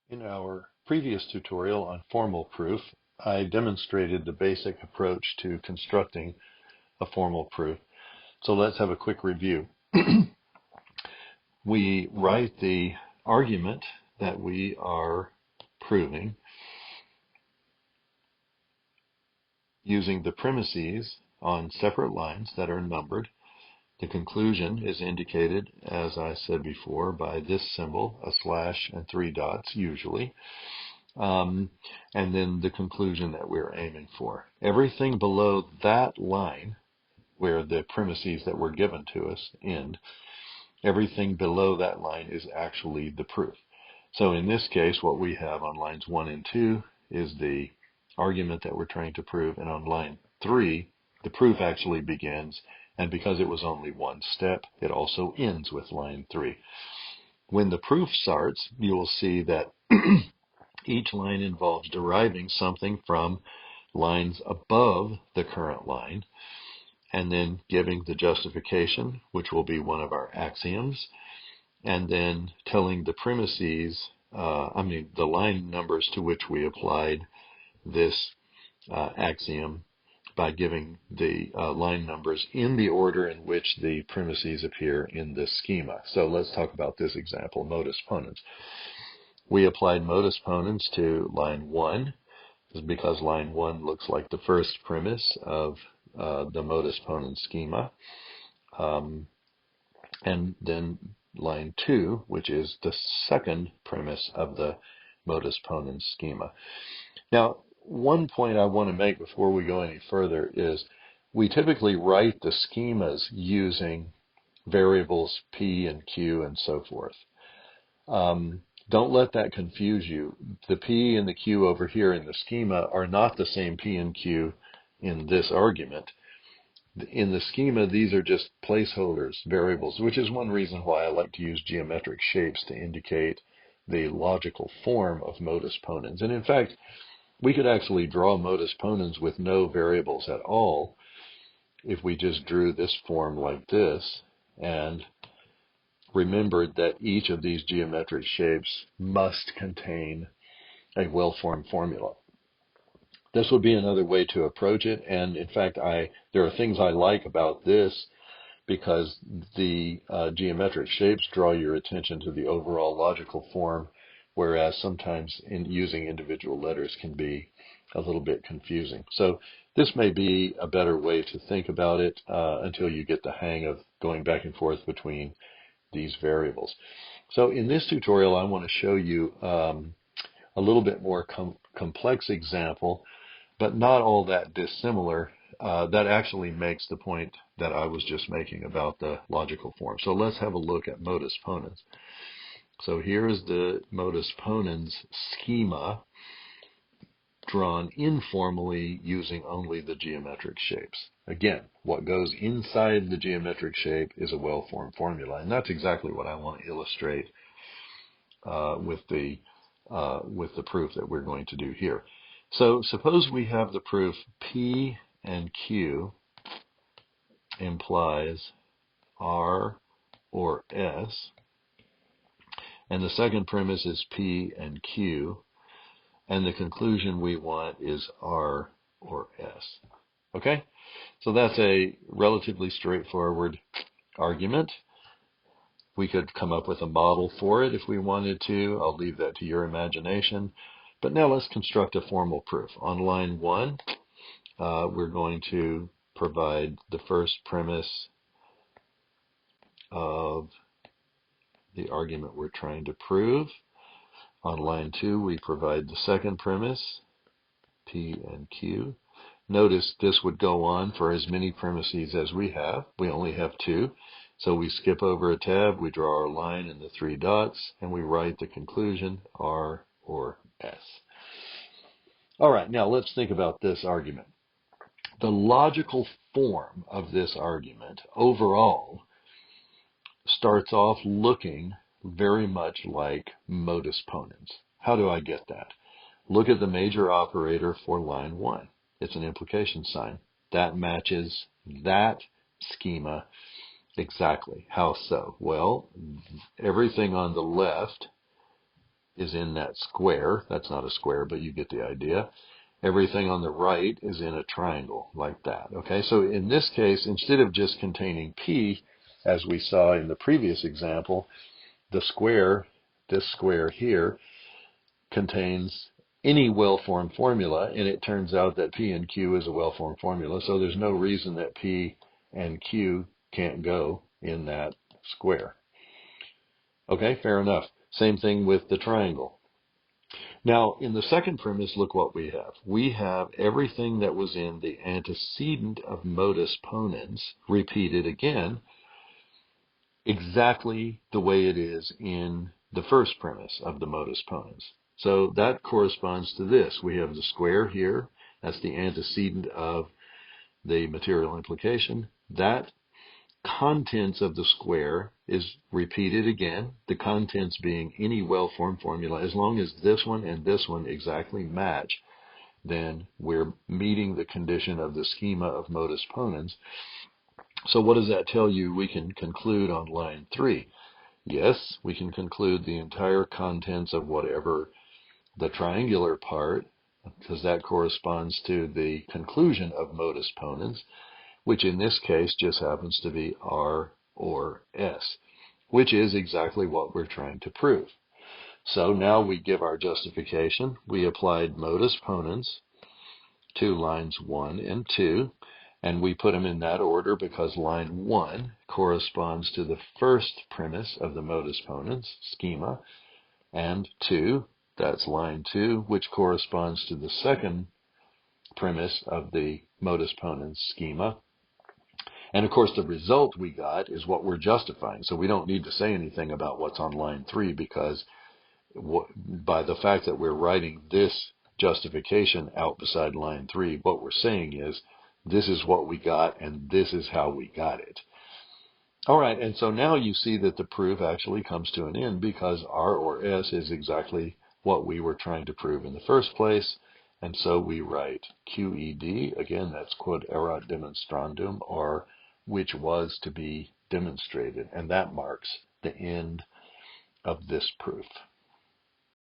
In our previous tutorial on formal proof, I demonstrated the basic approach to constructing a formal proof. So let's have a quick review. We write the argument that we are proving using the premises on separate lines that are numbered. The conclusion is indicated, as I said before, by this symbol, a slash and 3 dots usually. And then the conclusion that we're aiming for. Everything below that line, where the premises that were given to us end, everything below that line is actually the proof. So in this case, what we have on lines 1 and 2 is the argument that we're trying to prove, and on line 3, the proof actually begins, and because it was only one step, it also ends with line 3. When the proof starts, you will see that each line involves deriving something from lines above the current line and then giving the justification, which will be one of our axioms, and then telling the premises, the line numbers to which we applied this axiom by giving the line numbers in the order in which the premises appear in this schema. So let's talk about this example, modus ponens. We applied modus ponens to line 1 because line 1 looks like the first premise of the modus ponens schema. And then line 2, which is the second premise of the modus ponens schema. Now, one point I want to make before we go any further is we typically write the schemas using variables P and Q and so forth. Don't let that confuse you. The P and the Q over here in the schema are not the same P and Q in this argument. In the schema, these are just placeholders, variables, which is one reason why I like to use geometric shapes to indicate the logical form of modus ponens. And in fact, we could actually draw modus ponens with no variables at all if we just drew this form like this and remembered that each of these geometric shapes must contain a well-formed formula. This would be another way to approach it, and in fact, there are things I like about this because the geometric shapes draw your attention to the overall logical form, whereas sometimes using individual letters can be a little bit confusing. So this may be a better way to think about it until you get the hang of going back and forth between these variables. So in this tutorial, I want to show you a little bit more complex example, but not all that dissimilar, that actually makes the point that I was just making about the logical form. So let's have a look at modus ponens. So here's the modus ponens schema drawn informally using only the geometric shapes. Again, what goes inside the geometric shape is a well-formed formula, and that's exactly what I want to illustrate with the proof that we're going to do here. So suppose we have the proof P and Q implies R or S, and the second premise is P and Q, and the conclusion we want is R or S. Okay? So that's a relatively straightforward argument. We could come up with a model for it if we wanted to. I'll leave that to your imagination. But now let's construct a formal proof. On line 1, we're going to provide the first premise of the argument we're trying to prove. On line 2, we provide the second premise, P and Q. Notice this would go on for as many premises as we have. We only have 2. So we skip over a tab, we draw our line in the 3 dots, and we write the conclusion, R or S. All right, now let's think about this argument. The logical form of this argument overall starts off looking very much like modus ponens. How do I get that? Look at the major operator for line 1. It's an implication sign. That matches that schema exactly. How so? Well, everything on the left is in that square. That's not a square, but you get the idea. Everything on the right is in a triangle like that. Okay, so in this case, instead of just containing P, as we saw in the previous example, the square, this square here, contains any well-formed formula, and it turns out that P and Q is a well-formed formula, so there's no reason that P and Q can't go in that square. Okay, fair enough. Same thing with the triangle. Now, in the second premise, look what we have. We have everything that was in the antecedent of modus ponens repeated again, exactly the way it is in the first premise of the modus ponens. So that corresponds to this. We have the square here. That's the antecedent of the material implication. That contents of the square is repeated again, the contents being any well-formed formula. As long as this one and this one exactly match, then we're meeting the condition of the schema of modus ponens. So what does that tell you we can conclude on line 3? Yes, we can conclude the entire contents of whatever the triangular part, because that corresponds to the conclusion of modus ponens, which in this case just happens to be R or S, which is exactly what we're trying to prove. So now we give our justification. We applied modus ponens to lines 1 and 2, and we put them in that order because line 1 corresponds to the first premise of the modus ponens schema, and 2, that's line 2, which corresponds to the second premise of the modus ponens schema. And of course, the result we got is what we're justifying. So we don't need to say anything about what's on line 3, because by the fact that we're writing this justification out beside line 3, what we're saying is this is what we got and this is how we got it. All right, and so now you see that the proof actually comes to an end because R or S is exactly what we were trying to prove in the first place. And so we write QED, again, that's quod erat demonstrandum, or which was to be demonstrated. And that marks the end of this proof.